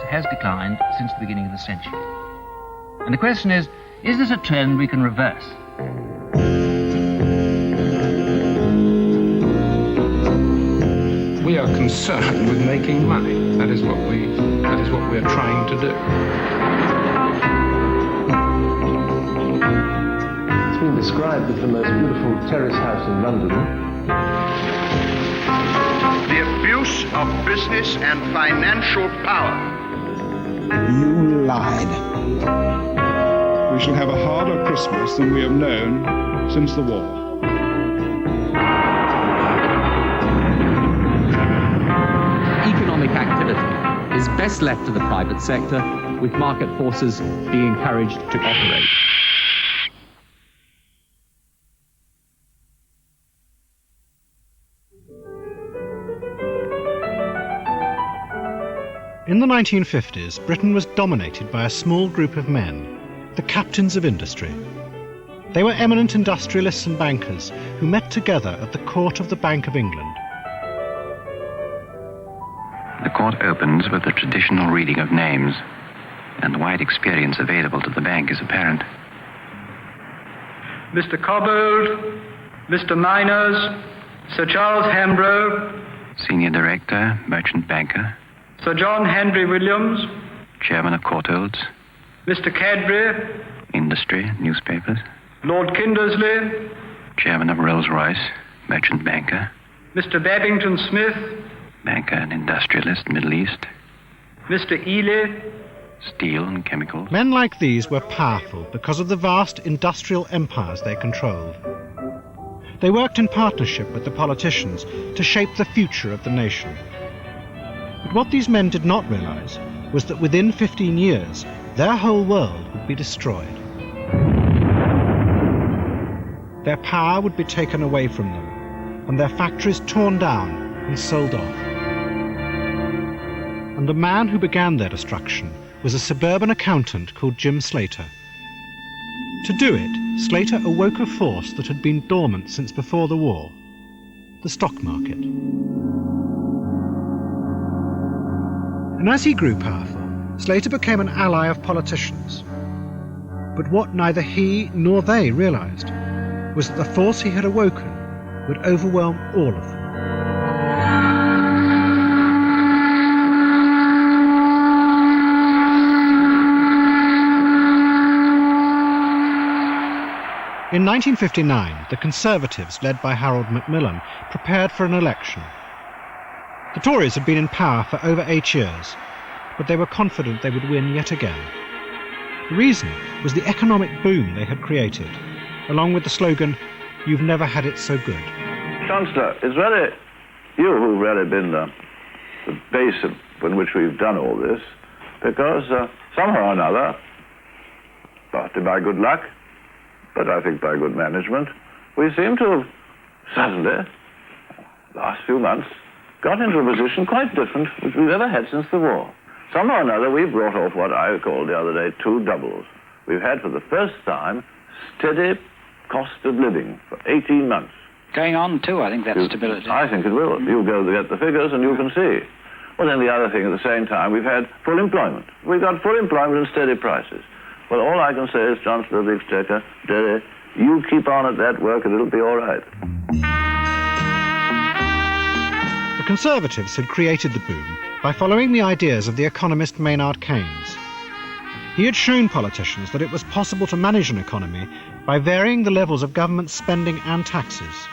has declined since the beginning of the century. And the question is this a trend we can reverse? We are concerned with making money. That is what we're trying to do. It's been described as the most beautiful terrace house in London. The abuse of business and financial power. You lied. We shall have a harder Christmas than we have known since the war. Economic activity is best left to the private sector, with market forces being encouraged to operate. In the 1950s, Britain was dominated by a small group of men, the captains of industry. They were eminent industrialists and bankers who met together at the court of the Bank of England. The court opens with the traditional reading of names, and the wide experience available to the bank is apparent. Mr. Cobbold, Mr. Miners, Sir Charles Hambro, Senior Director, Merchant Banker, Sir John Henry Williams, Chairman of Courtaulds, Mr. Cadbury, Industry, Newspapers, Lord Kindersley, Chairman of Rolls-Royce, Merchant Banker, Mr. Babington Smith, Banker and Industrialist, Middle East, Mr. Ely, Steel and Chemicals. Men like these were powerful because of the vast industrial empires they controlled. They worked in partnership with the politicians to shape the future of the nation. But what these men did not realize was that within 15 years, their whole world would be destroyed. Their power would be taken away from them, and their factories torn down and sold off. And the man who began their destruction was a suburban accountant called Jim Slater. To do it, Slater awoke a force that had been dormant since before the war, the stock market. And as he grew powerful, Slater became an ally of politicians. But what neither he nor they realized was that the force he had awoken would overwhelm all of them. In 1959, the Conservatives, led by Harold Macmillan, prepared for an election. The Tories had been in power for over 8 years, but they were confident they would win yet again. The reason was the economic boom they had created, along with the slogan, "You've never had it so good." Chancellor, it's really you who've really been the base on which we've done all this, because somehow or another, partly by good luck, but I think by good management, we seem to have suddenly, last few months, got into a position quite different which we've ever had since the war. Somehow or another, we brought off what I called the other day two doubles. We've had for the first time steady cost of living for 18 months. Going on too, I think, that stability. I think it will. You go to get the figures and you can see. Well, then the other thing at the same time, we've had full employment. We've got full employment and steady prices. Well, all I can say is, Chancellor of the Exchequer, Derry, you keep on at that work and it'll be all right. The Conservatives had created the boom by following the ideas of the economist Maynard Keynes. He had shown politicians that it was possible to manage an economy by varying the levels of government spending and taxes.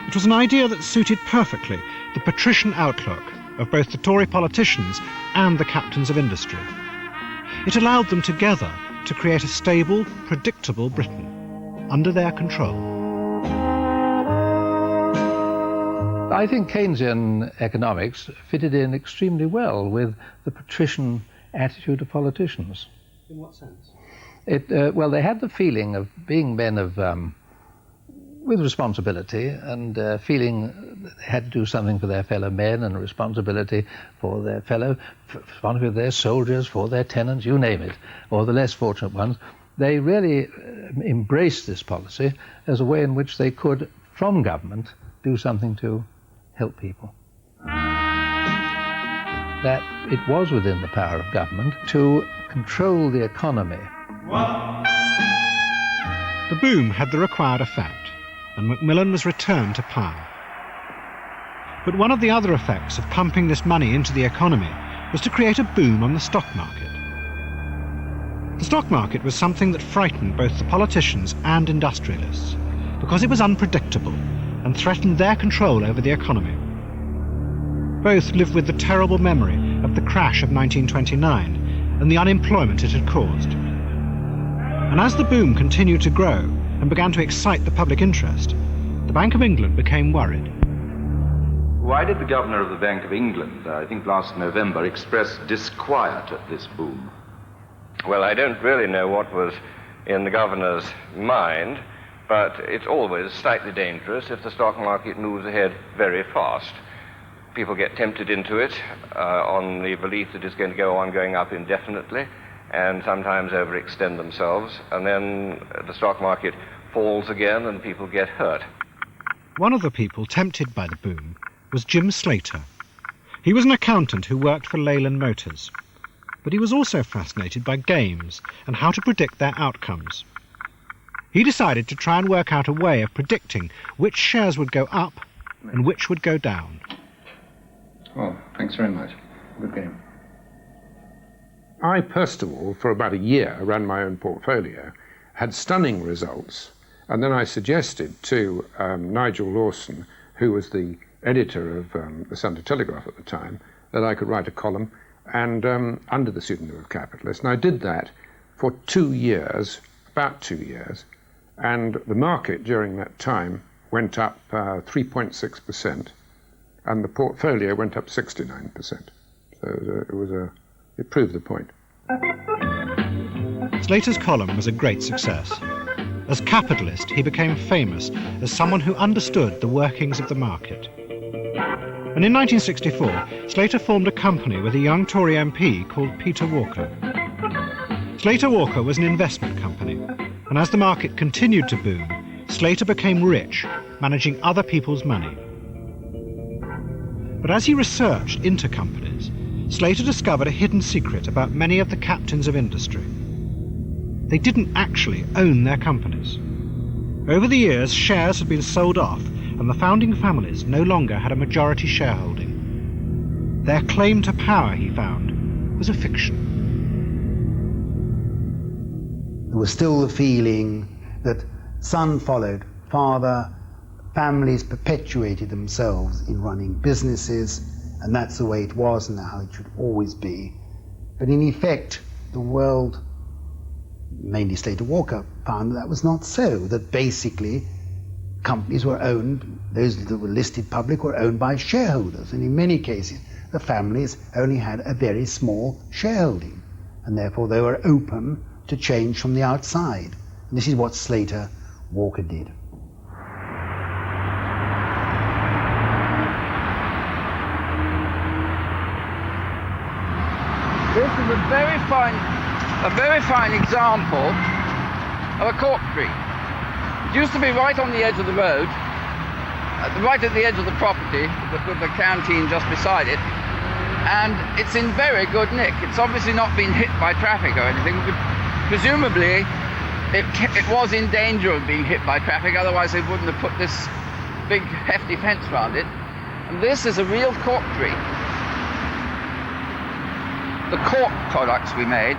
It was an idea that suited perfectly the patrician outlook of both the Tory politicians and the captains of industry. It allowed them together to create a stable, predictable Britain under their control. I think Keynesian economics fitted in extremely well with the patrician attitude of politicians. In what sense? Well, they had the feeling of being men of with responsibility and feeling that they had to do something for their fellow men and responsibility for their responsibility for their soldiers, for their tenants, you name it, or the less fortunate ones. They really embraced this policy as a way in which they could, from government, do something to help people. that it was within the power of government to control the economy. The boom had the required effect, and Macmillan was returned to power. But one of the other effects of pumping this money into the economy was to create a boom on the stock market. The stock market was something that frightened both the politicians and industrialists, because it was unpredictable and threatened their control over the economy. Both lived with the terrible memory of the crash of 1929 and the unemployment it had caused. And as the boom continued to grow and began to excite the public interest, the Bank of England became worried. Why did the Governor of the Bank of England, I think last November, express disquiet at this boom? Well, I don't really know what was in the Governor's mind, but it's always slightly dangerous if the stock market moves ahead very fast. People get tempted into it on the belief that it's going to go on going up indefinitely, and sometimes overextend themselves, and then the stock market falls again and people get hurt. One of the people tempted by the boom was Jim Slater. He was an accountant who worked for Leyland Motors, but he was also fascinated by games and how to predict their outcomes. He decided to try and work out a way of predicting which shares would go up and which would go down. Well, thanks very much. Good game. I, first of all, for about a year, ran my own portfolio, had stunning results, and then I suggested to Nigel Lawson, who was the editor of the Sunday Telegraph at the time, that I could write a column and under the pseudonym of Capitalist. And I did that for 2 years, about 2 years, and the market during that time went up 3.6%, and the portfolio went up 69%. So it proved the point. Slater's column was a great success. As Capitalist, he became famous as someone who understood the workings of the market. And in 1964, Slater formed a company with a young Tory MP called Peter Walker. Slater Walker was an investment company, and as the market continued to boom, Slater became rich, managing other people's money. But as he researched into companies, Slater discovered a hidden secret about many of the captains of industry. They didn't actually own their companies. Over the years, shares had been sold off, and the founding families no longer had a majority shareholding. Their claim to power, he found, was a fiction. There was still the feeling that son followed father, families perpetuated themselves in running businesses, and that's the way it was and how it should always be. But in effect, the world, mainly Slater Walker, found that was not so, that basically companies were owned, those that were listed public were owned by shareholders, and in many cases the families only had a very small shareholding, and therefore they were open to change from the outside. And this is what Slater Walker did. This is a very fine example of a cork tree. It used to be right on the edge of the road, right at the edge of the property, with the canteen just beside it, and it's in very good nick. It's obviously not been hit by traffic or anything. Presumably, it was in danger of being hit by traffic, otherwise they wouldn't have put this big hefty fence around it. And this is a real cork tree. The cork products we made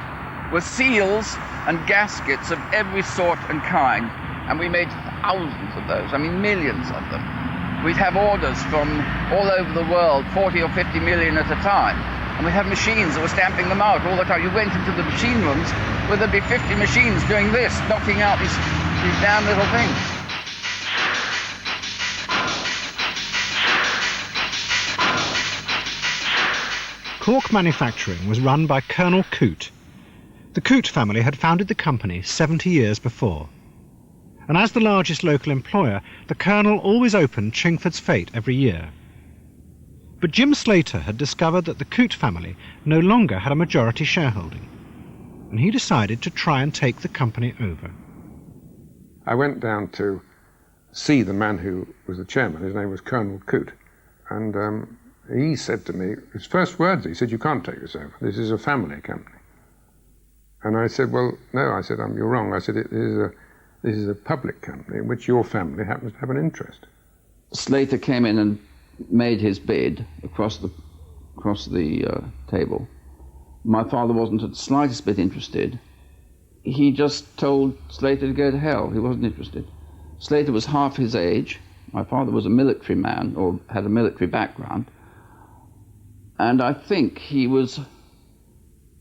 were seals and gaskets of every sort and kind, and we made thousands of those, I mean millions of them. We'd have orders from all over the world, 40 or 50 million at a time, and we'd have machines that were stamping them out all the time. You went into the machine rooms where there'd be 50 machines doing this, knocking out these damn little things. Cork manufacturing was run by Colonel Coote. The Coote family had founded the company 70 years before. And as the largest local employer, the Colonel always opened Chingford's Fete every year. But Jim Slater had discovered that the Coote family no longer had a majority shareholding, and he decided to try and take the company over. I went down to see the man who was the chairman. His name was Colonel Coote, and he said to me, his first words, he said, "You can't take this over. This is a family company." And I said, "Well, no," I said, "you're wrong." I said, this is a public company in which your family happens to have an interest." Slater came in and made his bid across the table. My father wasn't the slightest bit interested. He just told Slater to go to hell. He wasn't interested. Slater was half his age. My father was a military man, or had a military background. And I think he was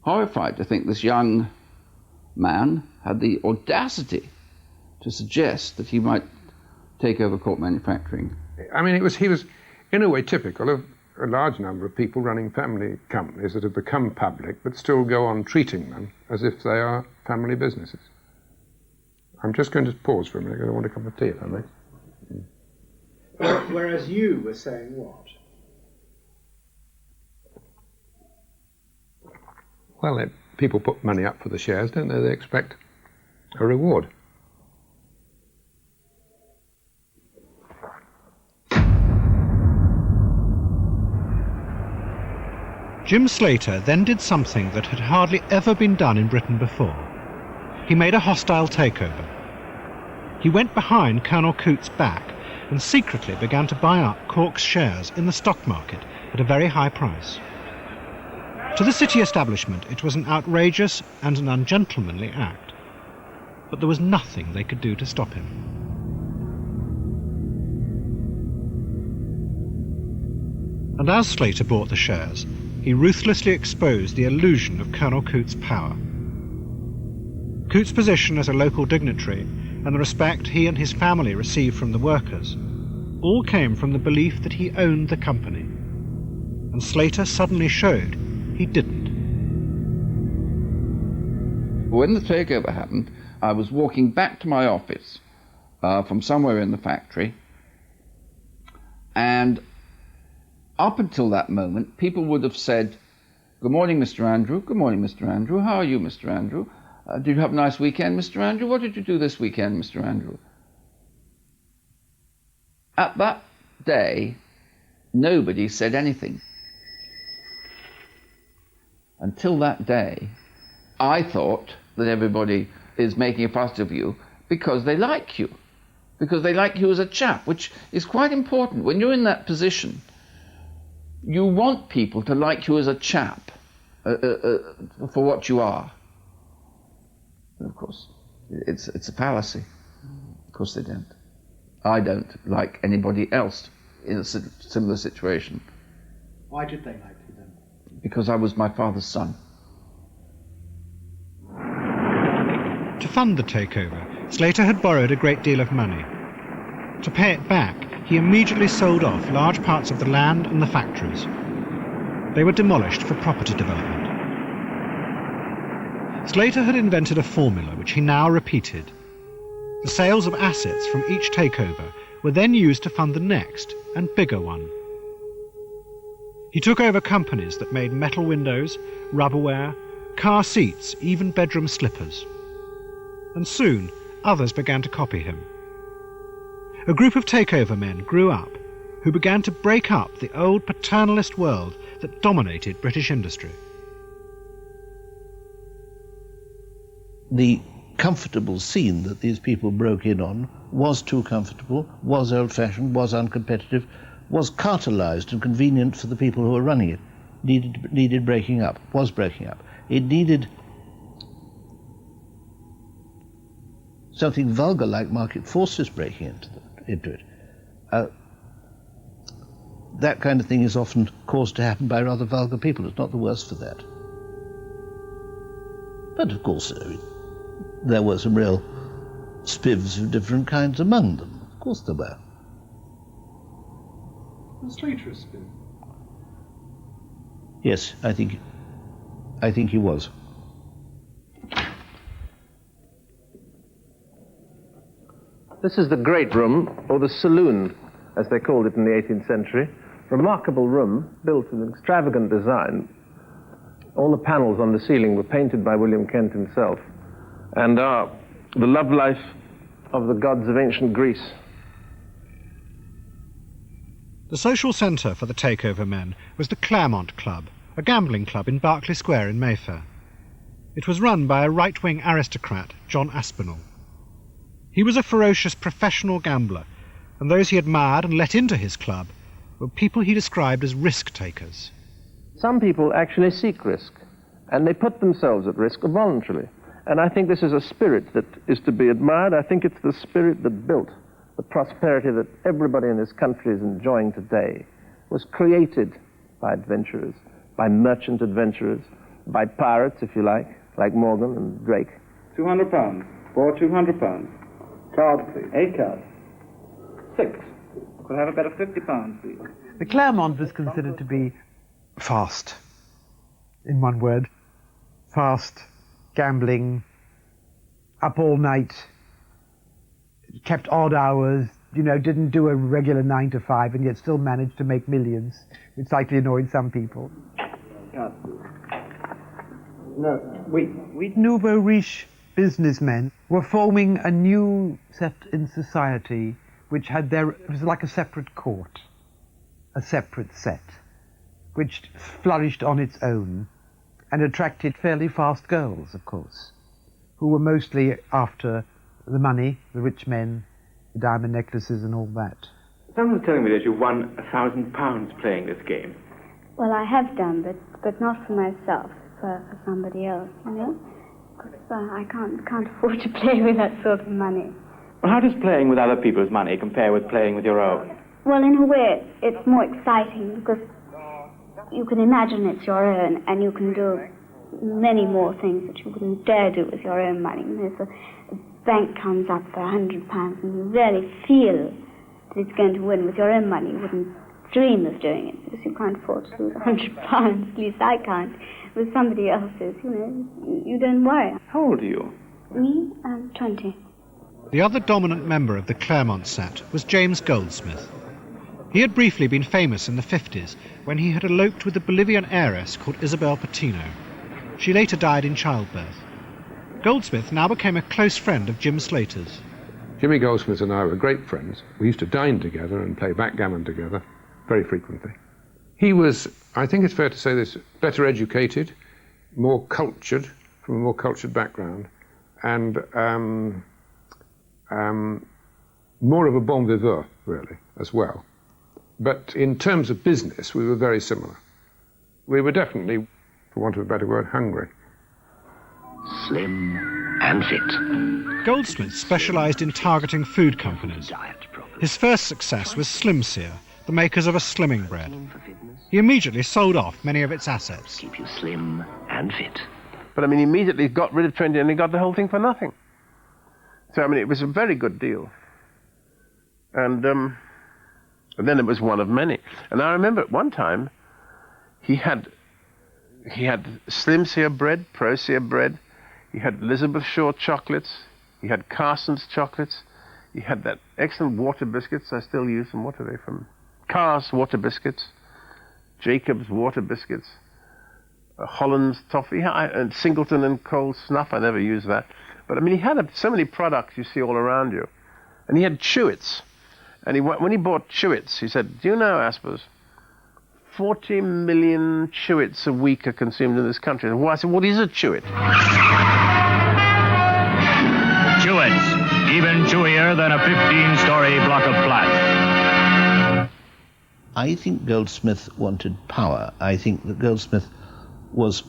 horrified to think this young man had the audacity to suggest that he might take over Cork Manufacturing. I mean, he was in a way typical of a large number of people running family companies that have become public but still go on treating them as if they are family businesses. I'm just going to pause for a minute because I want a cup of tea, if I may. Whereas you were saying what? Well, people put money up for the shares, don't they? They expect a reward. Jim Slater then did something that had hardly ever been done in Britain before. He made a hostile takeover. He went behind Colonel Coote's back and secretly began to buy up Cork's shares in the stock market at a very high price. To the city establishment, it was an outrageous and an ungentlemanly act, but there was nothing they could do to stop him. And as Slater bought the shares, he ruthlessly exposed the illusion of Colonel Coote's power. Coote's position as a local dignitary and the respect he and his family received from the workers all came from the belief that he owned the company. And Slater suddenly showed he didn't. When the takeover happened, I was walking back to my office from somewhere in the factory, and up until that moment, people would have said, "Good morning, Mr. Andrew. Good morning, Mr. Andrew. How are you, Mr. Andrew? Did you have a nice weekend, Mr. Andrew? What did you do this weekend, Mr. Andrew?" At that day, nobody said anything. Until that day, I thought that everybody is making a fuss of you because they like you. Because they like you as a chap, which is quite important. When you're in that position, you want people to like you as a chap for what you are. And of course, it's a fallacy. Of course they don't. I don't like anybody else in a similar situation. Why did they like you then? Because I was my father's son. To fund the takeover, Slater had borrowed a great deal of money. To pay it back, he immediately sold off large parts of the land and the factories. They were demolished for property development. Slater had invented a formula which he now repeated. The sales of assets from each takeover were then used to fund the next and bigger one. He took over companies that made metal windows, rubberware, car seats, even bedroom slippers. And soon, others began to copy him. A group of takeover men grew up who began to break up the old paternalist world that dominated British industry. The comfortable scene that these people broke in on was too comfortable, was old-fashioned, was uncompetitive, was cartelised and convenient for the people who were running it, needed breaking up, was breaking up. It needed something vulgar like market forces breaking into it. That kind of thing is often caused to happen by rather vulgar people. It's not the worse for that. But of course, there were some real spivs of different kinds among them. Of course there were. Was Slater a spiv? Yes, I think he was. This is the Great Room, or the Saloon, as they called it in the 18th century. Remarkable room, built with extravagant design. All the panels on the ceiling were painted by William Kent himself, and are the love life of the gods of ancient Greece. The social centre for the takeover men was the Claremont Club, a gambling club in Berkeley Square in Mayfair. It was run by a right-wing aristocrat, John Aspinall. He was a ferocious professional gambler, and those he admired and let into his club were people he described as risk-takers. Some people actually seek risk, and they put themselves at risk voluntarily. And I think this is a spirit that is to be admired. I think it's the spirit that built the prosperity that everybody in this country is enjoying today. It was created by adventurers, by merchant adventurers, by pirates, if you like Morgan and Drake. £200 for £200. Cards, please. 8 cards. 6. Could I have a bet of £50, please? The Claremont was considered to be fast, in one word. Fast, gambling, up all night, kept odd hours, didn't do a regular 9 to 5 and yet still managed to make millions, which slightly annoyed some people. Nouveau riche businessmen were forming a new set in society which had it was like a separate court, a separate set, which flourished on its own and attracted fairly fast girls, of course, who were mostly after the money, the rich men, the diamond necklaces and all that. Someone's telling me that you won £1,000 playing this game. Well, I have done, but not for myself, for somebody else, Because I can't afford to play with that sort of money. Well, how does playing with other people's money compare with playing with your own? Well, in a way, it's more exciting because you can imagine it's your own and you can do many more things that you wouldn't dare do with your own money. There's a bank comes up for £100 and you really feel that it's going to win with your own money. You wouldn't dream of doing it because you can't afford to lose £100. At least I can't. With somebody else's, you don't worry. How old are you? Me? I'm 20. The other dominant member of the Claremont set was James Goldsmith. He had briefly been famous in the 50s when he had eloped with a Bolivian heiress called Isabel Patino. She later died in childbirth. Goldsmith now became a close friend of Jim Slater's. Jimmy Goldsmith and I were great friends. We used to dine together and play backgammon together very frequently. He was, I think it's fair to say this, better educated, more cultured, from a more cultured background, and more of a bon vivant, really, as well. But in terms of business, we were very similar. We were definitely, for want of a better word, hungry. Slim and fit. Goldsmith specialised in targeting food companies. His first success was Slimsear, the makers of a slimming bread. He immediately sold off many of its assets. Keep you slim and fit. But he immediately got rid of Trinity and he got the whole thing for nothing. So it was a very good deal. And then it was one of many. And I remember at one time he had Slimsear bread, Prosear bread, he had Elizabeth Shaw chocolates, he had Carson's chocolates, he had that excellent water biscuits. I still use them. What are they from? Carr's water biscuits, Jacob's water biscuits, Holland's toffee, and Singleton and Cole snuff. I never used that. But he had so many products you see all around you. And he had Chewits. And when he bought Chewits, he said, do you know, Aspers, 40 million Chewits a week are consumed in this country. And I said, what is a Chewit? Chewits, even chewier than a 15-story block of flats. I think Goldsmith wanted power. I think that Goldsmith was,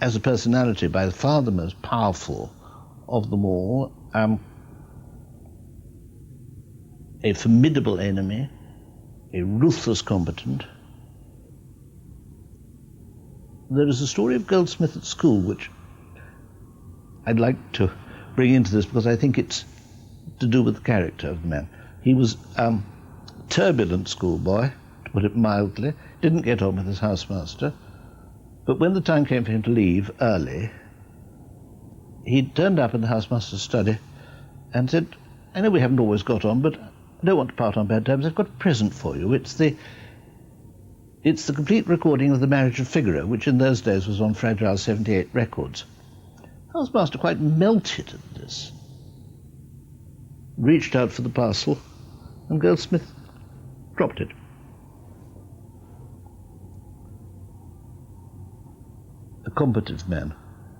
as a personality, by far the most powerful of them all. A formidable enemy, a ruthless combatant. There is a story of Goldsmith at school which I'd like to bring into this because I think it's to do with the character of the man. He was a turbulent schoolboy, to put it mildly, didn't get on with his housemaster, but when the time came for him to leave early, he turned up in the housemaster's study and said, I know we haven't always got on, but I don't want to part on bad terms. I've got a present for you. It's the complete recording of The Marriage of Figaro, which in those days was on Fragile 78 Records. Housemaster quite melted at this, reached out for the parcel, and Goldsmith dropped it. combative man,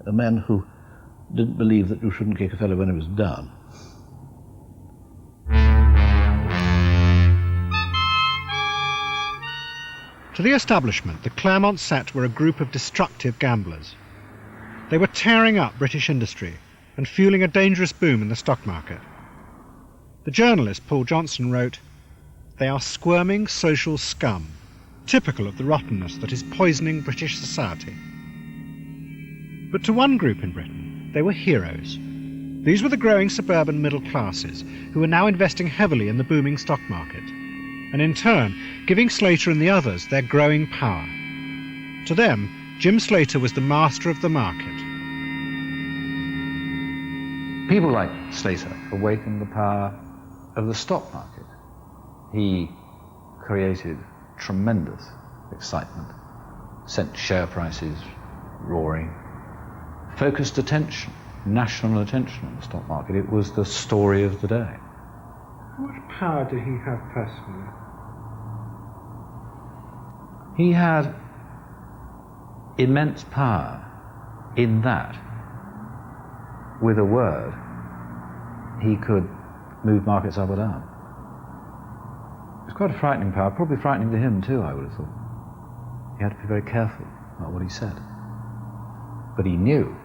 a man who didn't believe that you shouldn't kick a fellow when he was down. To the establishment, the Claremont set were a group of destructive gamblers. They were tearing up British industry and fueling a dangerous boom in the stock market. The journalist Paul Johnson wrote, "They are squirming social scum, typical of the rottenness that is poisoning British society." But to one group in Britain, they were heroes. These were the growing suburban middle classes who were now investing heavily in the booming stock market, and in turn giving Slater and the others their growing power. To them, Jim Slater was the master of the market. People like Slater awakened the power of the stock market. He created tremendous excitement, sent share prices roaring, focused attention, national attention on the stock market. It was the story of the day. What power did he have personally? He had immense power in that, with a word, he could move markets up or down. It was quite a frightening power, probably frightening to him too, I would have thought. He had to be very careful about what he said. But he knew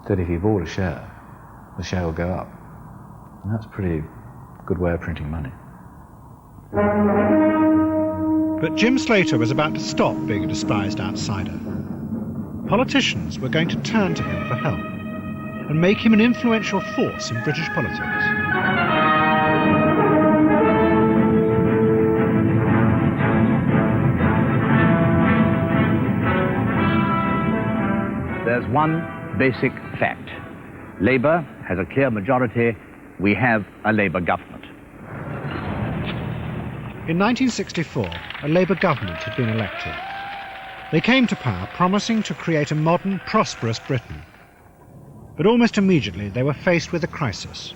that if he bought a share, the share would go up. And that's a pretty good way of printing money. But Jim Slater was about to stop being a despised outsider. Politicians were going to turn to him for help and make him an influential force in British politics. There's one basic fact. Labour has a clear majority. We have a Labour government. In 1964, a Labour government had been elected. They came to power promising to create a modern, prosperous Britain. But almost immediately they were faced with a crisis.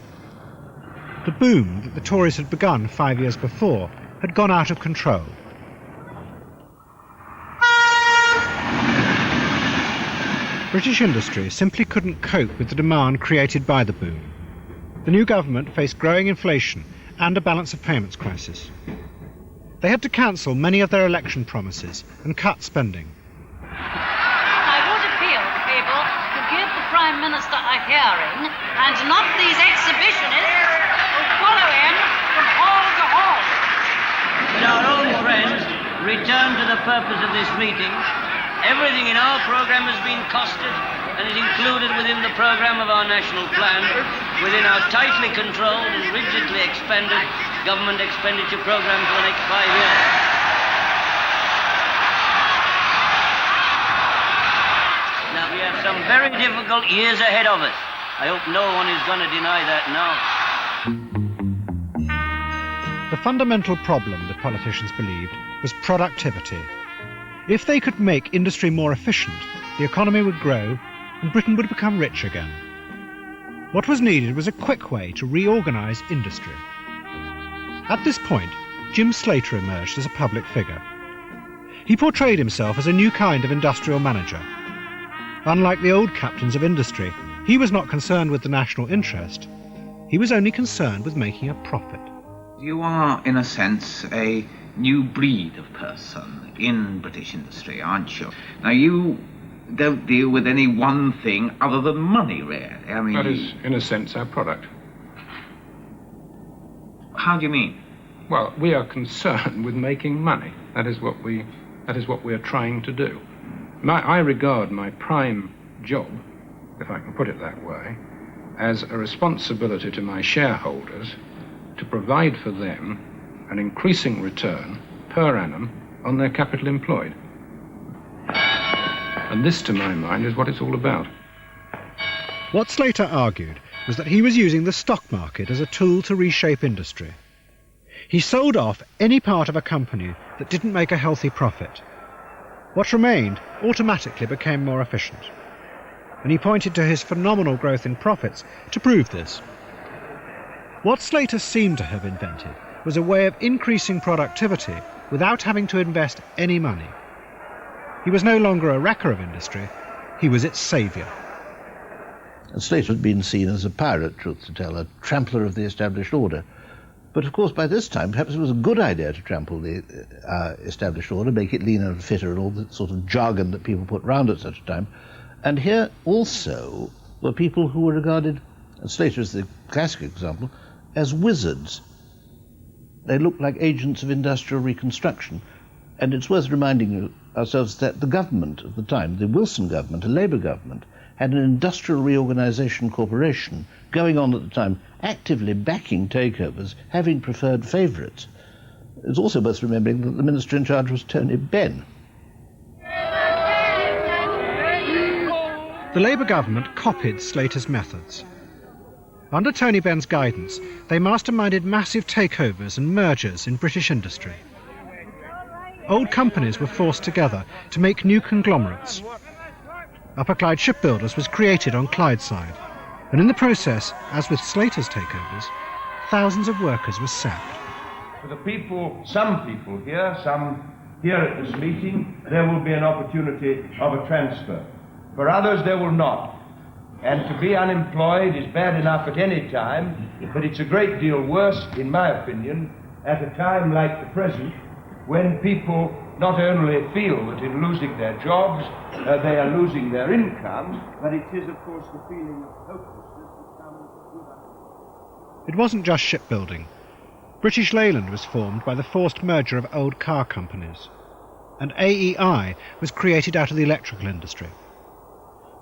The boom that the Tories had begun 5 years before had gone out of control. British industry simply couldn't cope with the demand created by the boom. The new government faced growing inflation and a balance of payments crisis. They had to cancel many of their election promises and cut spending. I would appeal to people to give the Prime Minister a hearing and not these exhibitionists who follow him from hall to hall. But our own friends return to the purpose of this meeting. Everything in our program has been costed and is included within the program of our national plan, within our tightly controlled and rigidly expended government expenditure program for the next 5 years. Now, we have some very difficult years ahead of us. I hope no one is going to deny that now. The fundamental problem, the politicians believed, was productivity. If they could make industry more efficient, the economy would grow and Britain would become rich again. What was needed was a quick way to reorganise industry. At this point, Jim Slater emerged as a public figure. He portrayed himself as a new kind of industrial manager. Unlike the old captains of industry, he was not concerned with the national interest. He was only concerned with making a profit. You are, in a sense, a new breed of person in British industry, aren't you? Now, you don't deal with any one thing other than money, really. I mean, that is, in a sense, our product. How do you mean? Well, we are concerned with making money. That is what we are trying to do. I regard my prime job, if I can put it that way, as a responsibility to my shareholders to provide for them an increasing return per annum on their capital employed. And this, to my mind, is what it's all about. What Slater argued was that he was using the stock market as a tool to reshape industry. He sold off any part of a company that didn't make a healthy profit. What remained automatically became more efficient. And he pointed to his phenomenal growth in profits to prove this. What Slater seemed to have invented was a way of increasing productivity without having to invest any money. He was no longer a wrecker of industry, he was its saviour. And Slater had been seen as a pirate, truth to tell, a trampler of the established order. But of course, by this time, perhaps it was a good idea to trample the established order, make it leaner and fitter, and all the sort of jargon that people put round at such a time. And here also were people who were regarded, and Slater is the classic example, as wizards. They looked like agents of industrial reconstruction. And it's worth reminding ourselves that the government at the time, the Wilson government, a Labour government, had an industrial reorganisation corporation going on at the time, actively backing takeovers, having preferred favourites. It's also worth remembering that the minister in charge was Tony Benn. The Labour government copied Slater's methods. Under Tony Benn's guidance, they masterminded massive takeovers and mergers in British industry. Old companies were forced together to make new conglomerates. Upper Clyde Shipbuilders was created on Clydeside, and in the process, as with Slater's takeovers, thousands of workers were sacked. For the people, some people here, some here at this meeting, there will be an opportunity of a transfer. For others, there will not. And to be unemployed is bad enough at any time, but it's a great deal worse, in my opinion, at a time like the present, when people not only feel that in losing their jobs, they are losing their income, but it is, of course, the feeling of hopelessness that comes with us. It wasn't just shipbuilding. British Leyland was formed by the forced merger of old car companies, and AEI was created out of the electrical industry.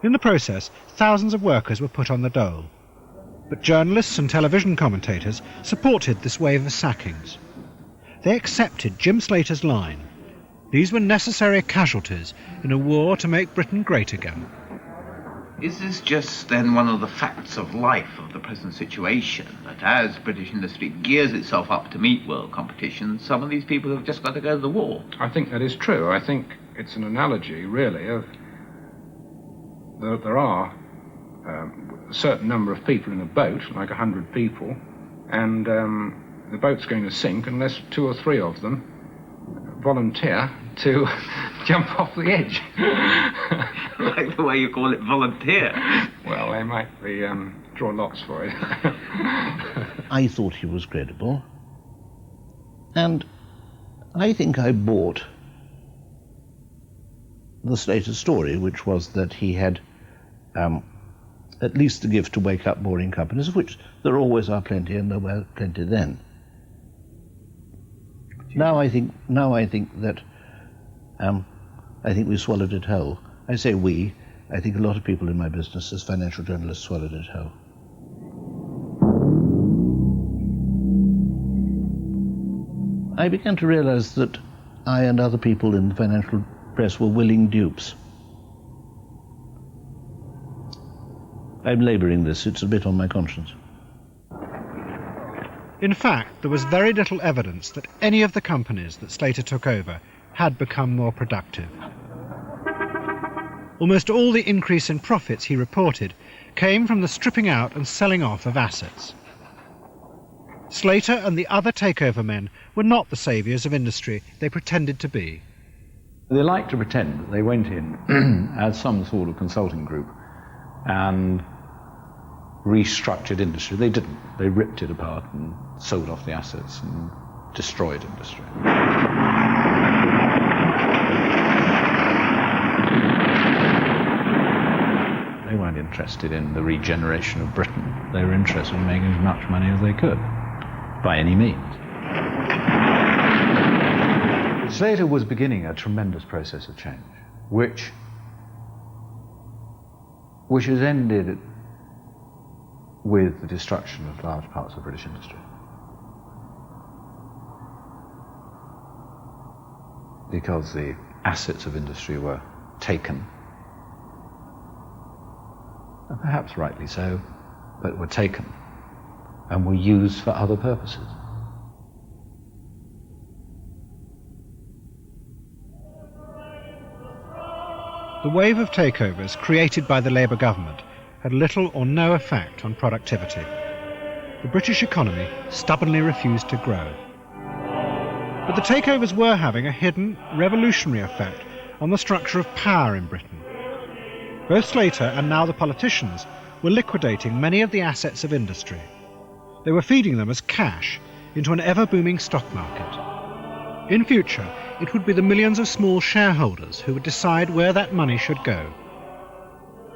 In the process, thousands of workers were put on the dole. But journalists and television commentators supported this wave of sackings. They accepted Jim Slater's line. These were necessary casualties in a war to make Britain great again. Is this just then one of the facts of life of the present situation, that as British industry gears itself up to meet world competition, some of these people have just got to go to the war? I think that is true. I think it's an analogy, really, of there are a certain number of people in a boat, like 100 people, and the boat's going to sink unless 2 or 3 of them volunteer to jump off the edge. Like the way you call it, volunteer. Well, they might be draw lots for it. I thought he was credible, and I think I bought the Slater story, which was that he had at least the gift to wake up boring companies, of which there always are plenty, and there were plenty then. Now I think that I think we swallowed it whole. I say we. I think a lot of people in my business as financial journalists swallowed it whole. I began to realize that I and other people in the financial press were willing dupes. I'm labouring this. It's a bit on my conscience. In fact, there was very little evidence that any of the companies that Slater took over had become more productive. Almost all the increase in profits he reported came from the stripping out and selling off of assets. Slater and the other takeover men were not the saviours of industry they pretended to be. They like to pretend that they went in as some sort of consulting group and restructured industry. They didn't. They ripped it apart and sold off the assets and destroyed industry. They weren't interested in the regeneration of Britain. They were interested in making as much money as they could, by any means. Slater was beginning a tremendous process of change, which has ended with the destruction of large parts of British industry. Because the assets of industry were taken, and perhaps rightly so, but were taken and were used for other purposes. The wave of takeovers created by the Labour government had little or no effect on productivity. The British economy stubbornly refused to grow. But the takeovers were having a hidden, revolutionary effect on the structure of power in Britain. Both Slater and now the politicians were liquidating many of the assets of industry. They were feeding them as cash into an ever-booming stock market. In future, it would be the millions of small shareholders who would decide where that money should go.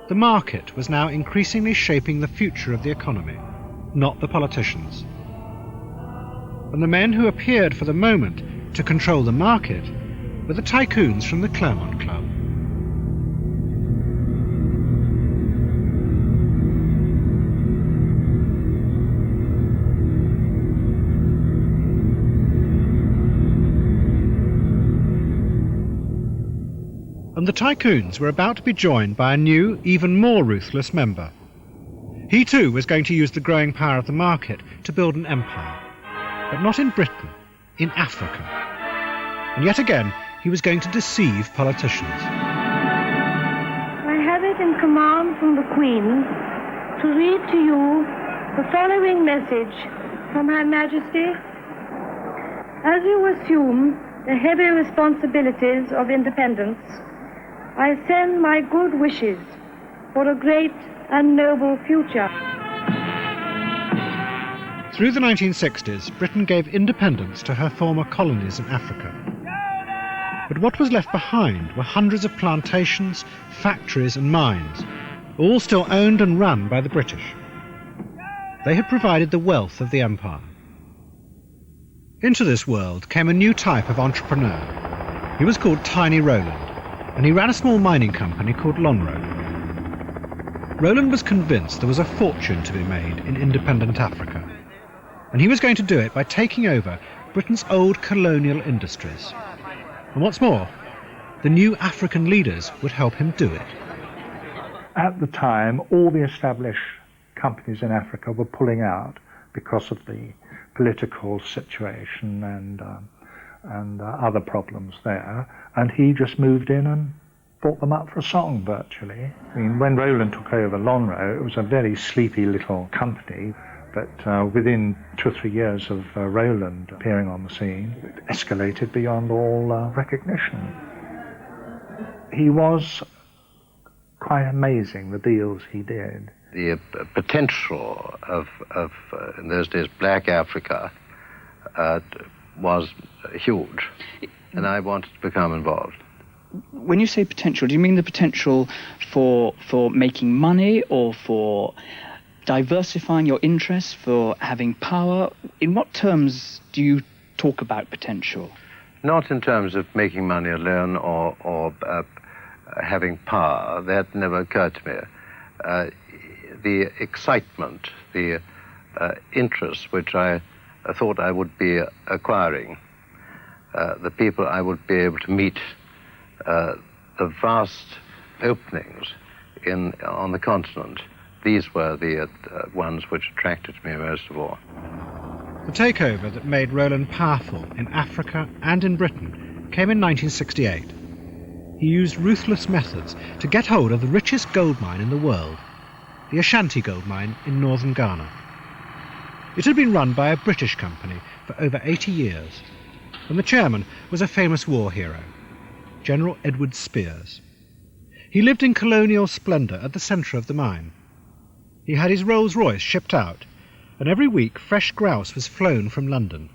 The market was now increasingly shaping the future of the economy, not the politicians. And the men who appeared for the moment to control the market were the tycoons from the Claremont Club. And the tycoons were about to be joined by a new, even more ruthless member. He too was going to use the growing power of the market to build an empire. But not in Britain, in Africa. And yet again, he was going to deceive politicians. I have it in command from the Queen to read to you the following message from Her Majesty. As you assume the heavy responsibilities of independence, I send my good wishes for a great and noble future. Through the 1960s, Britain gave independence to her former colonies in Africa. But what was left behind were hundreds of plantations, factories and mines, all still owned and run by the British. They had provided the wealth of the empire. Into this world came a new type of entrepreneur. He was called Tiny Rowland, and he ran a small mining company called Lonhro. Rowland was convinced there was a fortune to be made in independent Africa, and he was going to do it by taking over Britain's old colonial industries. And what's more, the new African leaders would help him do it. At the time, all the established companies in Africa were pulling out because of the political situation and other problems there, and he just moved in and brought them up for a song, virtually. I mean, when Rowland took over Lonhro, it was a very sleepy little company, but within 2 or 3 years of Rowland appearing on the scene, it escalated beyond all recognition. He was quite amazing, the deals he did. The potential of in those days, black Africa was huge, and I wanted to become involved. When you say potential, do you mean the potential for making money, or for diversifying your interests, for having power? In what terms do you talk about potential? Not in terms of making money alone or having power. That never occurred to me. The excitement, the interest which I thought I would be acquiring, the people I would be able to meet, the vast openings on the continent, these were the ones which attracted me most of all. The takeover that made Rowland powerful in Africa and in Britain came in 1968. He used ruthless methods to get hold of the richest gold mine in the world, the Ashanti gold mine in northern Ghana. It had been run by a British company for over 80 years, and the chairman was a famous war hero, General Edward Spears. He lived in colonial splendour at the centre of the mine. He had his Rolls-Royce shipped out, and every week fresh grouse was flown from London.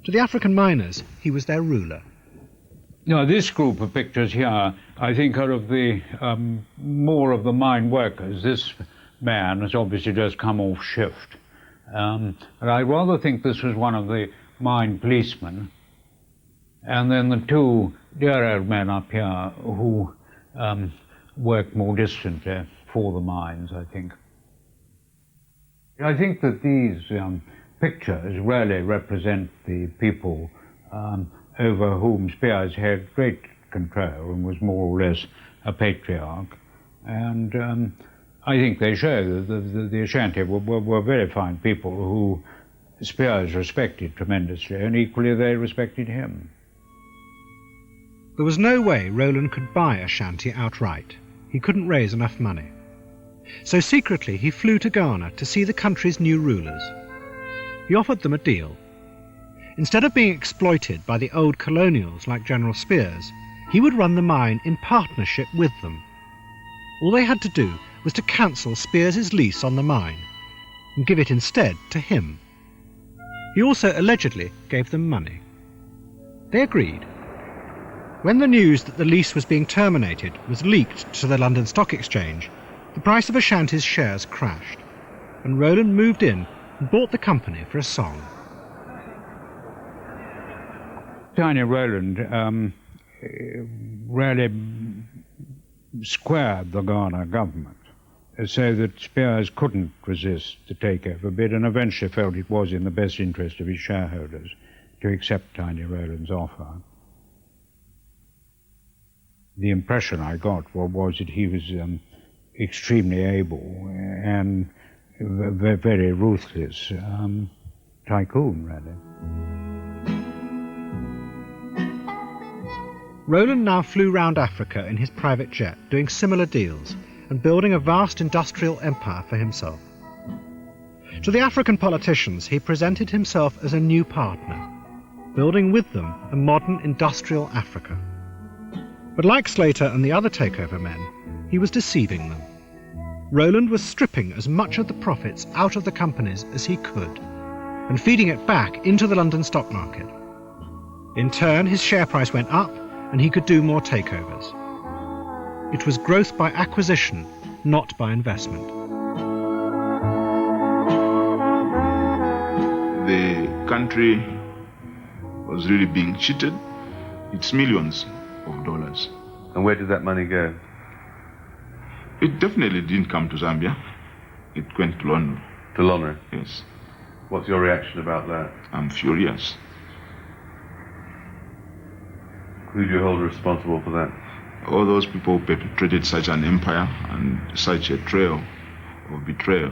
To the African miners, he was their ruler. Now, this group of pictures here, I think, are of the more of the mine workers. This man has obviously just come off shift. And I rather think this was one of the mine policemen. And then the two dear old men up here who worked more distantly for the mines, I think. I think that these pictures really represent the people over whom Spears had great control and was more or less a patriarch. And I think they show that the Ashanti were very fine people who Spears respected tremendously, and equally they respected him. There was no way Rowland could buy Ashanti outright. He couldn't raise enough money. So secretly he flew to Ghana to see the country's new rulers. He offered them a deal. Instead of being exploited by the old colonials like General Spears, he would run the mine in partnership with them. All they had to do was to cancel Spears's lease on the mine and give it instead to him. He also allegedly gave them money. They agreed. When the news that the lease was being terminated was leaked to the London Stock Exchange, the price of Ashanti's shares crashed, and Rowland moved in and bought the company for a song. Tiny Rowland really squared the Ghana government, so that Spears couldn't resist the takeover bid, and eventually felt it was in the best interest of his shareholders to accept Tiny Rowland's offer. The impression I got was that he was extremely able and very ruthless tycoon, really. Rowland now flew round Africa in his private jet, doing similar deals and building a vast industrial empire for himself. To the African politicians, he presented himself as a new partner, building with them a modern industrial Africa. But like Slater and the other takeover men, he was deceiving them. Rowland was stripping as much of the profits out of the companies as he could and feeding it back into the London stock market. In turn, his share price went up and he could do more takeovers. It was growth by acquisition, not by investment. The country was really being cheated. It's millions of dollars. And where did that money go? It definitely didn't come to Zambia. It went to London. To London? Yes. What's your reaction about that? I'm furious. Who do you hold responsible for that? All those people who perpetrated such an empire and such a trail of betrayal.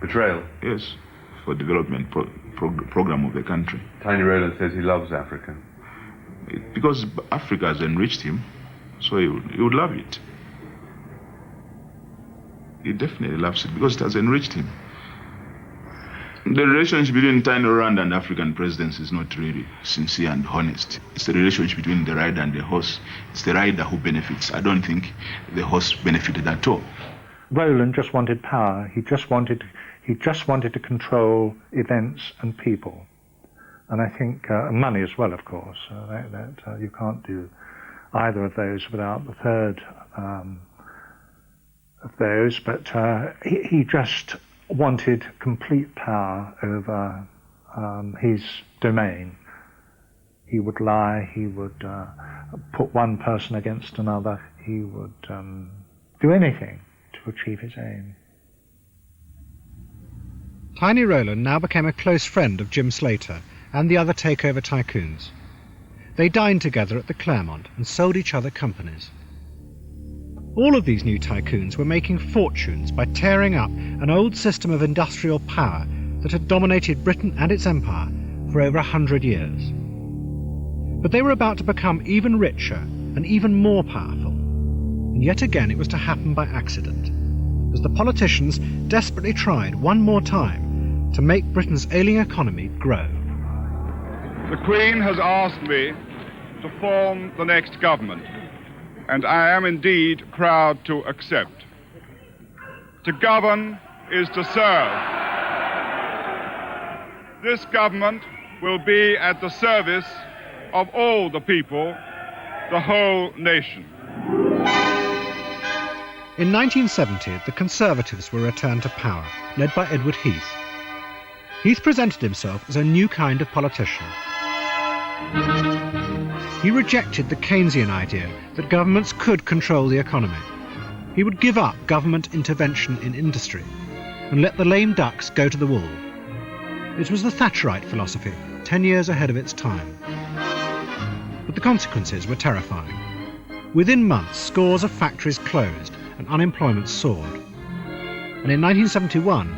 Betrayal? Yes, for development program of the country. Tiny Rowland says he loves Africa. Because Africa has enriched him, so he would love it. He definitely loves it because it has enriched him. The relationship between Tiny Rowland and African presidents is not really sincere and honest. It's the relationship between the rider and the horse. It's the rider who benefits. I don't think the horse benefited at all. Rowland just wanted power. He just wanted to control events and people, and I think money as well, of course. That you can't do either of those without the third of those. But he just wanted complete power over his domain. He would lie, he would put one person against another, he would do anything to achieve his aim. Tiny Rowland now became a close friend of Jim Slater and the other takeover tycoons. They dined together at the Claremont and sold each other companies. All of these new tycoons were making fortunes by tearing up an old system of industrial power that had dominated Britain and its empire for over 100 years. But they were about to become even richer and even more powerful. And yet again it was to happen by accident, as the politicians desperately tried one more time to make Britain's ailing economy grow. The Queen has asked me to form the next government, and I am indeed proud to accept. To govern is to serve. This government will be at the service of all the people, the whole nation. In 1970, the Conservatives were returned to power, led by Edward Heath. Heath presented himself as a new kind of politician. He rejected the Keynesian idea that governments could control the economy. He would give up government intervention in industry and let the lame ducks go to the wool. It was the Thatcherite philosophy, 10 years ahead of its time. But the consequences were terrifying. Within months, scores of factories closed and unemployment soared. And in 1971,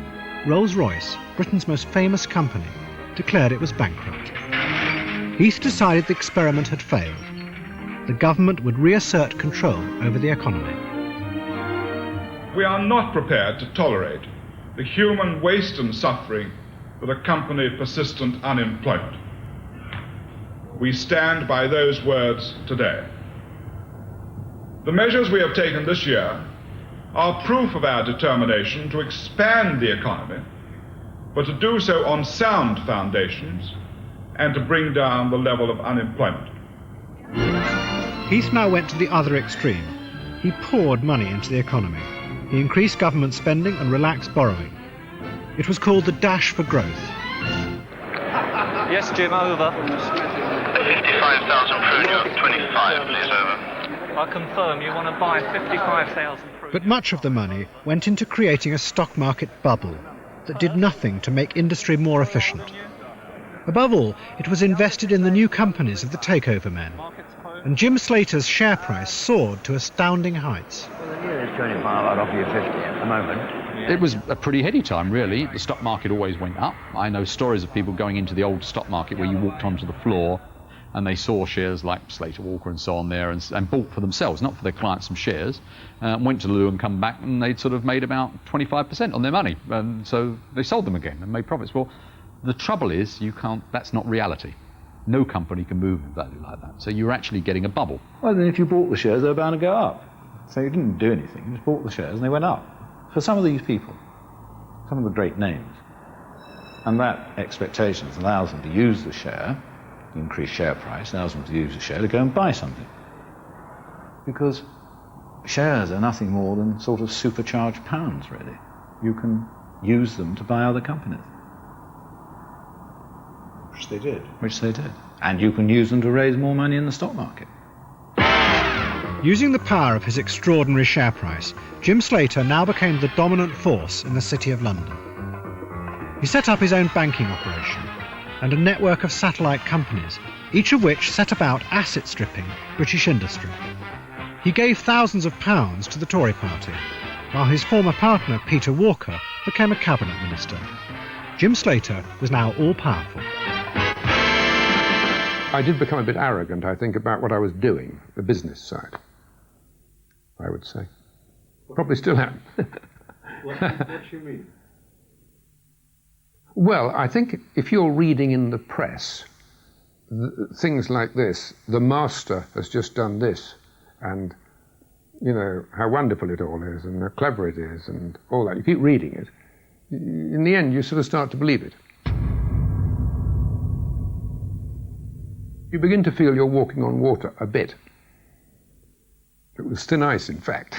Rolls-Royce, Britain's most famous company, declared it was bankrupt. Heath decided the experiment had failed. The government would reassert control over the economy. We are not prepared to tolerate the human waste and suffering that accompany persistent unemployment. We stand by those words today. The measures we have taken this year are proof of our determination to expand the economy, but to do so on sound foundations and to bring down the level of unemployment. Heath now went to the other extreme. He poured money into the economy. He increased government spending and relaxed borrowing. It was called the Dash for Growth. Yes, Jim, over. 55,000 Peugeot 25, please, over. I confirm you want to buy 55,000 Peugeot. But much of the money went into creating a stock market bubble that did nothing to make industry more efficient. Above all, it was invested in the new companies of the takeover men. And Jim Slater's share price soared to astounding heights. Well, the nearest 25, I'd offer you 50 at the moment. It was a pretty heady time, really. The stock market always went up. I know stories of people going into the old stock market where you walked onto the floor and they saw shares like Slater Walker and so on there and bought for themselves, not for their clients, some shares, went to the loo and come back and they'd sort of made about 25% on their money. And so they sold them again and made profits. Well, the trouble is that's not reality. No company can move in value like that. So you're actually getting a bubble. Well, then if you bought the shares, they were bound to go up. So you didn't do anything. You just bought the shares and they went up. For some of these people, some of the great names. And that expectation allows them to use the share, increase share price, allows them to use the share to go and buy something. Because shares are nothing more than sort of supercharged pounds, really. You can use them to buy other companies. Which they did. Which they did. And you can use them to raise more money in the stock market. Using the power of his extraordinary share price, Jim Slater now became the dominant force in the City of London. He set up his own banking operation and a network of satellite companies, each of which set about asset stripping British industry. He gave thousands of pounds to the Tory party, while his former partner, Peter Walker, became a cabinet minister. Jim Slater was now all-powerful. I did become a bit arrogant, I think, about what I was doing, the business side, I would say. Probably still am. What do you mean? Well, I think if you're reading in the press things like this, the master has just done this, and, you know, how wonderful it all is, and how clever it is, and all that. You keep reading it. In the end, you sort of start to believe it. You begin to feel you're walking on water a bit. It was thin ice, in fact.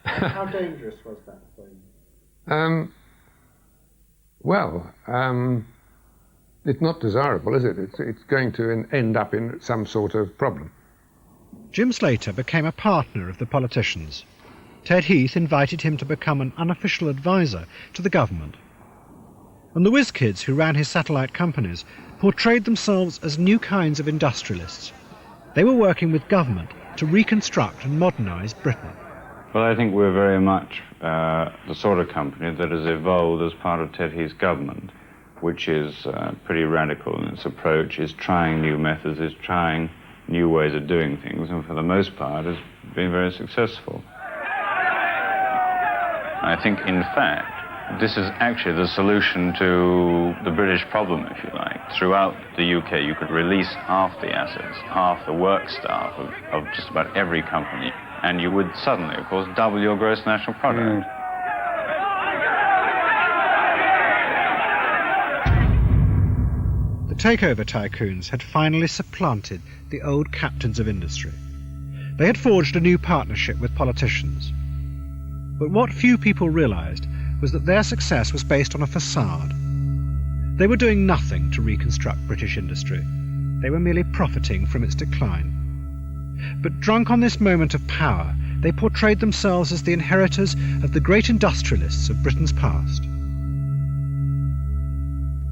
How dangerous was that for you? It's not desirable, is it? It's going to end up in some sort of problem. Jim Slater became a partner of the politicians. Ted Heath invited him to become an unofficial advisor to the government. And the whiz kids who ran his satellite companies portrayed themselves as new kinds of industrialists. They were working with government to reconstruct and modernise Britain. Well, I think we're very much the sort of company that has evolved as part of Ted Heath's government, which is pretty radical in its approach, is trying new methods, is trying new ways of doing things, and for the most part has been very successful. I think, in fact, this is actually the solution to the British problem, if you like. Throughout the UK, you could release half the assets, half the work staff of just about every company, and you would suddenly, of course, double your gross national product. The takeover tycoons had finally supplanted the old captains of industry. They had forged a new partnership with politicians. But what few people realised was that their success was based on a facade. They were doing nothing to reconstruct British industry. They were merely profiting from its decline. But drunk on this moment of power, they portrayed themselves as the inheritors of the great industrialists of Britain's past.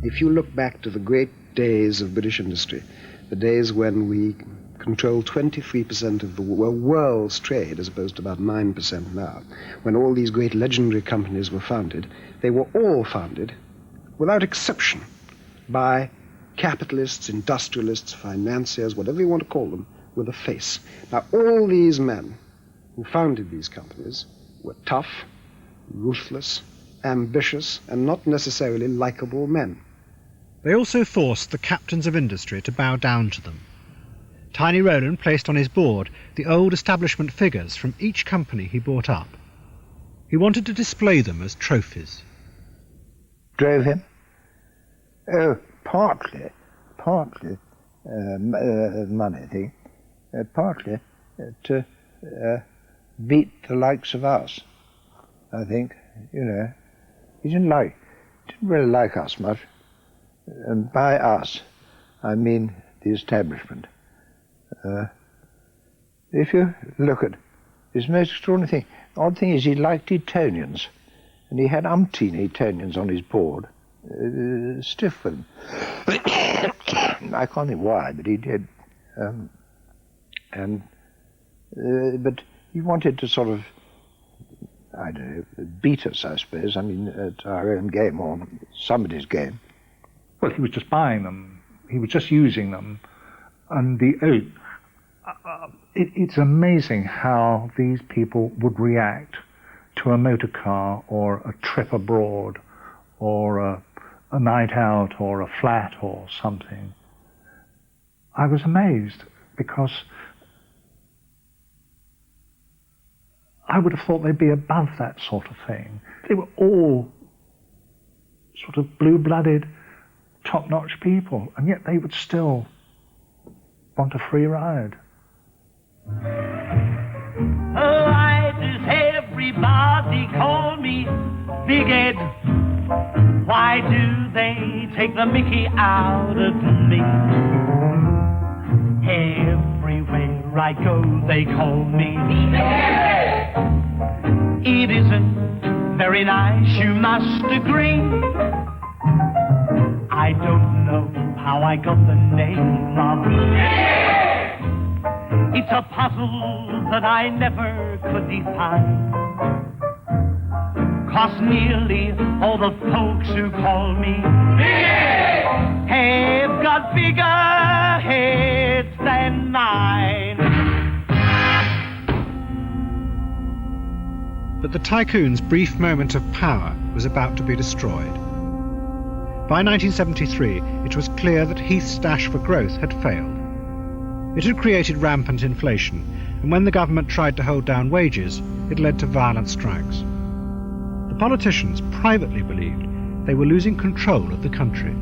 If you look back to the great days of British industry, the days when we controlled 23% of the world's trade as opposed to about 9% now, when all these great legendary companies were founded, they were all founded, without exception, by capitalists, industrialists, financiers, whatever you want to call them, with a face. Now, all these men who founded these companies were tough, ruthless, ambitious, and not necessarily likable men. They also forced the captains of industry to bow down to them. Tiny Rowland placed on his board the old establishment figures from each company he bought up. He wanted to display them as trophies. Drove him? Oh, partly money thing, partly to beat the likes of us, I think. You know, he didn't really like us much, and by us I mean the establishment. If you look at his most extraordinary thing, the odd thing is he liked Etonians, and he had umpteen Etonians on his board, stiff with them. I can't think why, but he did. But he wanted to sort of, I don't know, beat us, I suppose. I mean, at our own game or somebody's game. Well, he was just buying them. He was just using them. And it's amazing how these people would react to a motor car or a trip abroad or a night out or a flat or something. I was amazed because I would have thought they'd be above that sort of thing. They were all sort of blue-blooded, top-notch people, and yet they would still want a free ride. Why does everybody call me Big Ed? Why do they take the mickey out of me? Everywhere I go they call me Big Ed. It isn't very nice, you must agree. I don't know how I got the name of Big Ed. It's a puzzle that I never could define. 'Cause nearly all the folks who call me Big Ed have got bigger heads than mine. But the tycoon's brief moment of power was about to be destroyed. By 1973, it was clear that Heath's dash for growth had failed. It had created rampant inflation, and when the government tried to hold down wages, it led to violent strikes. The politicians privately believed they were losing control of the country.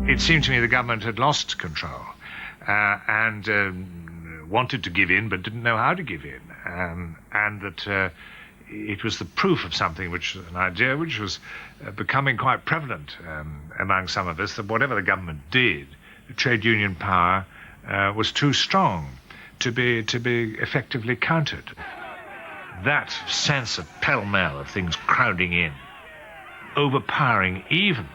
It seemed to me the government had lost control and wanted to give in but didn't know how to give in, and that it was the proof of something, an idea which was becoming quite prevalent among some of us, that whatever the government did, the trade union power was too strong to be effectively countered. That sense of pell-mell of things crowding in, overpowering even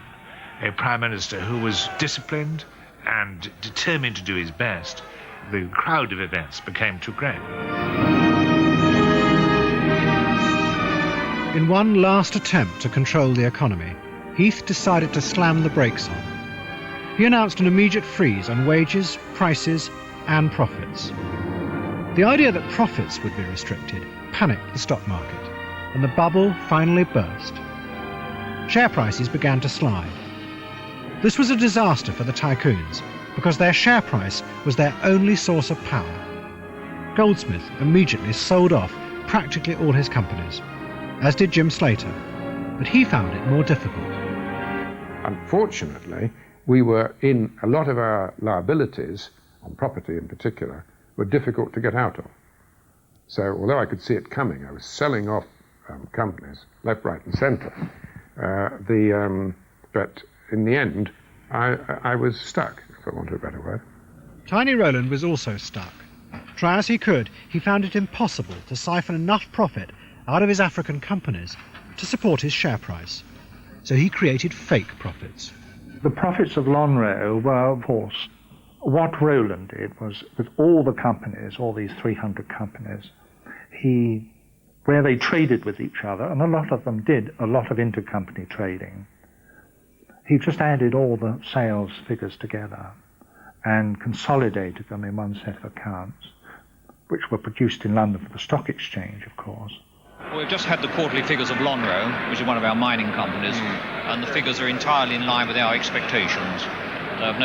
a prime minister who was disciplined and determined to do his best, the crowd of events became too great. In one last attempt to control the economy, Heath decided to slam the brakes on. He announced an immediate freeze on wages, prices, and profits. The idea that profits would be restricted panicked the stock market, and the bubble finally burst. Share prices began to slide. This was a disaster for the tycoons, because their share price was their only source of power. Goldsmith immediately sold off practically all his companies, as did Jim Slater, but he found it more difficult. Unfortunately, we were in a lot of our liabilities, on property in particular, were difficult to get out of. So although I could see it coming, I was selling off companies, left, right and centre. But in the end, I was stuck, for want of a better word. Tiny Rowland was also stuck. Try as he could, he found it impossible to siphon enough profit out of his African companies to support his share price. So he created fake profits. The profits of Lonrho were, of course, what Rowland did was, with all the companies, all these 300 companies, where they traded with each other, and a lot of them did a lot of intercompany trading, he just added all the sales figures together and consolidated them in one set of accounts, which were produced in London for the Stock Exchange, of course. Well, we've just had the quarterly figures of Lonrho, which is one of our mining companies, and the figures are entirely in line with our expectations. They've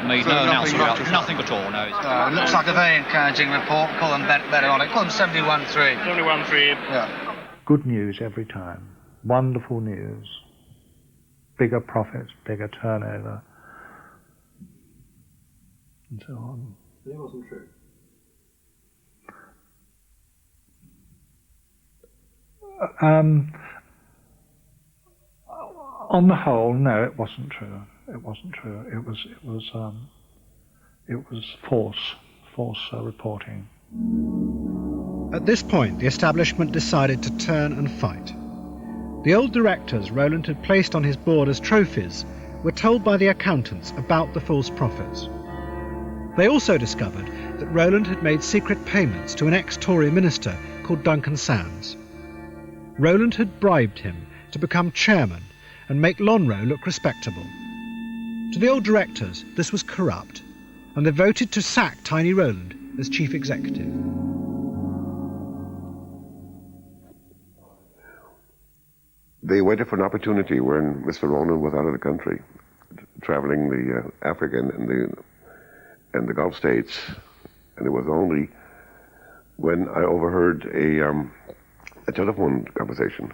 made So no nothing announcement much about has nothing at all. No. It looks like a very encouraging report. Call them better on it. Call them 71-3. 71-3. Yeah. Good news every time. Wonderful news. Bigger profits, bigger turnover, and so on. It wasn't true. On the whole, no, it wasn't true. It wasn't true. It was false reporting. At this point, the establishment decided to turn and fight. The old directors Rowland had placed on his board as trophies were told by the accountants about the false profits. They also discovered that Rowland had made secret payments to an ex-Tory minister called Duncan Sandys. Rowland had bribed him to become chairman and make Lonhro look respectable. To the old directors, this was corrupt, and they voted to sack Tiny Rowland as chief executive. They waited for an opportunity when Mr. Rowland was out of the country, traveling the Africa and the Gulf states, and it was only when I overheard a telephone conversation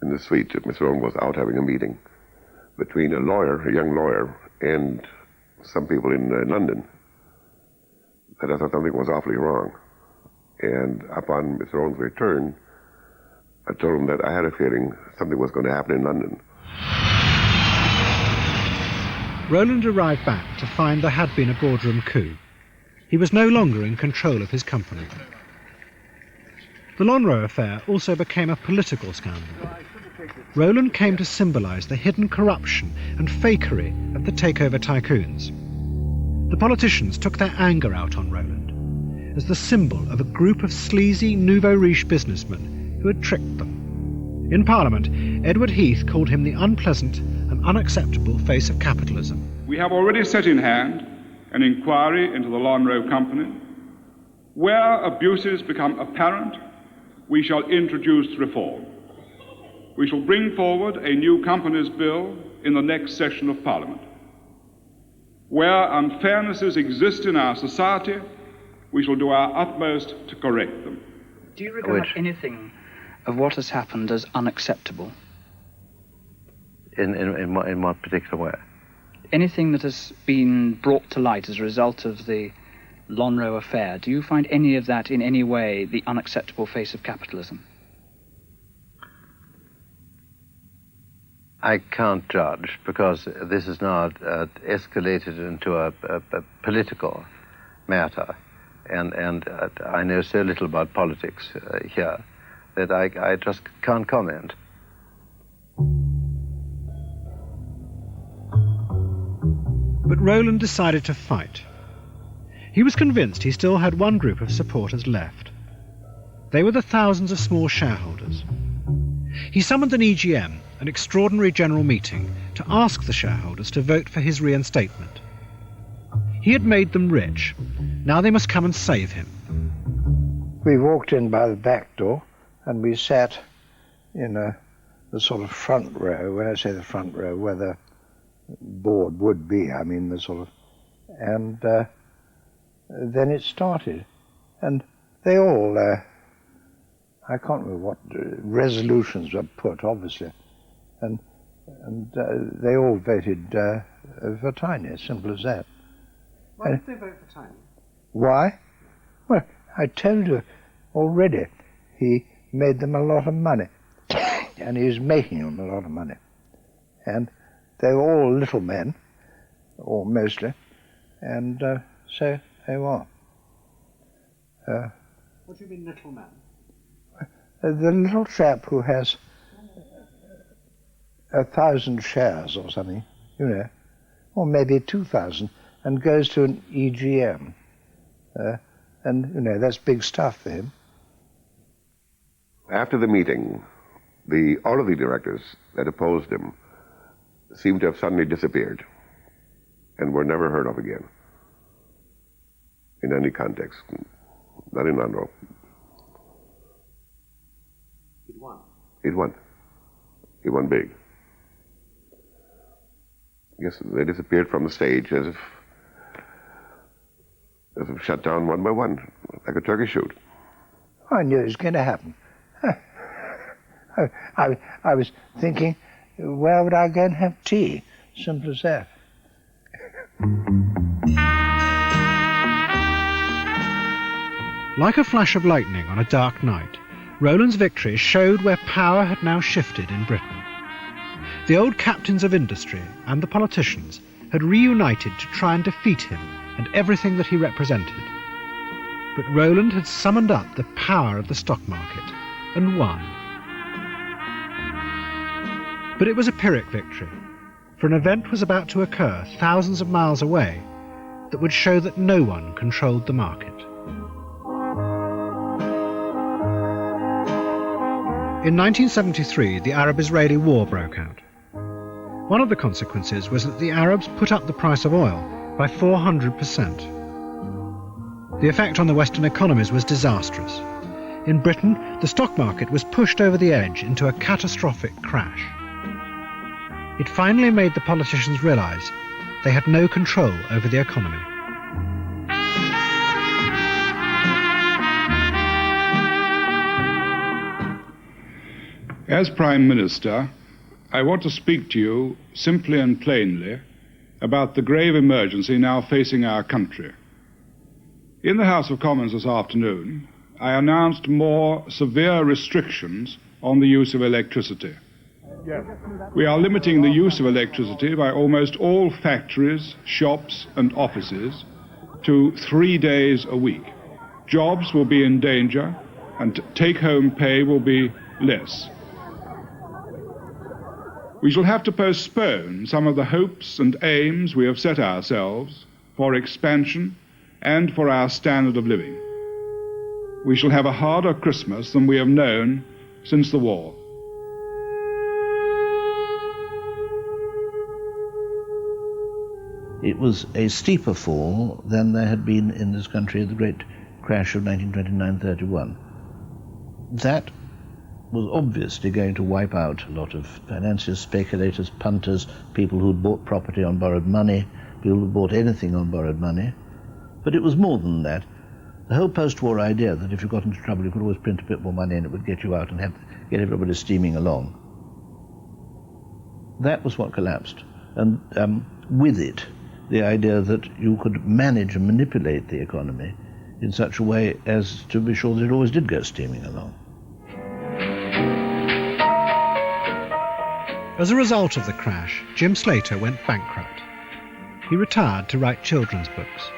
in the suite that Mr. Rowland was out having a meeting between a young lawyer, and some people in London, that I thought something was awfully wrong. And upon Mr. Rowland's return, I told him that I had a feeling something was going to happen in London. Rowland arrived back to find there had been a boardroom coup. He was no longer in control of his company. The Lonhro affair also became a political scandal. Rowland came to symbolise the hidden corruption and fakery of the takeover tycoons. The politicians took their anger out on Rowland as the symbol of a group of sleazy nouveau riche businessmen who had tricked them. In Parliament, Edward Heath called him the unpleasant and unacceptable face of capitalism. We have already set in hand an inquiry into the Lonhro Company. Where abuses become apparent, we shall introduce reform. We shall bring forward a new Companies Bill in the next session of Parliament. Where unfairnesses exist in our society, we shall do our utmost to correct them. Do you regard anything of what has happened as unacceptable? In what particular way? Anything that has been brought to light as a result of the Lonhro affair, do you find any of that in any way the unacceptable face of capitalism? I can't judge, because this is now escalated into a political matter, and I know so little about politics here that I just can't comment. But Rowland decided to fight. He was convinced he still had one group of supporters left. They were the thousands of small shareholders. He summoned an EGM, an extraordinary general meeting, to ask the shareholders to vote for his reinstatement. He had made them rich. Now they must come and save him. We walked in by the back door, and we sat in the sort of front row. When I say the front row, where the board would be, I mean the sort of... And then it started. And they all... I can't remember what resolutions were put, obviously. And they all voted for Tiny, as simple as that. Why did they vote for Tiny? Why? Well, I told you already. He made them a lot of money. And he was making them a lot of money. And they were all little men, or mostly. And so they were. What do you mean, little man? The little chap who has 1,000 shares or something, you know, or maybe 2,000, and goes to an EGM. And, you know, that's big stuff for him. After the meeting, all of the directors that opposed him seemed to have suddenly disappeared and were never heard of again in any context, not in Lonhro. He won. He won. He won big. Yes, they disappeared from the stage as if shut down one by one, like a turkey shoot. I knew it was going to happen. I was thinking, where would I go and have tea? Simple as that. Like a flash of lightning on a dark night, Rowland's victory showed where power had now shifted in Britain. The old captains of industry and the politicians had reunited to try and defeat him and everything that he represented. But Rowland had summoned up the power of the stock market and won. But it was a Pyrrhic victory, for an event was about to occur thousands of miles away that would show that no one controlled the market. In 1973, the Arab-Israeli War broke out. One of the consequences was that the Arabs put up the price of oil by 400%. The effect on the Western economies was disastrous. In Britain, the stock market was pushed over the edge into a catastrophic crash. It finally made the politicians realise they had no control over the economy. As Prime Minister, I want to speak to you simply and plainly about the grave emergency now facing our country. In the House of Commons this afternoon, I announced more severe restrictions on the use of electricity. We are limiting the use of electricity by almost all factories, shops and offices to 3 days a week. Jobs will be in danger and take-home pay will be less. We shall have to postpone some of the hopes and aims we have set ourselves for expansion and for our standard of living. We shall have a harder Christmas than we have known since the war. It was a steeper fall than there had been in this country at the great crash of 1929-31. That was obviously going to wipe out a lot of financiers, speculators, punters, people who'd bought property on borrowed money, people who bought anything on borrowed money. But it was more than that. The whole post-war idea that if you got into trouble you could always print a bit more money and it would get you out and get everybody steaming along. That was what collapsed. And with it, the idea that you could manage and manipulate the economy in such a way as to be sure that it always did go steaming along. As a result of the crash, Jim Slater went bankrupt. He retired to write children's books.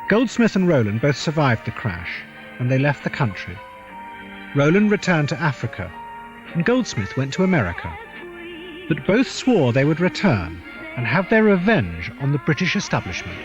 Goldsmith and Rowland both survived the crash, and they left the country. Rowland returned to Africa, and Goldsmith went to America. But both swore they would return and have their revenge on the British establishment.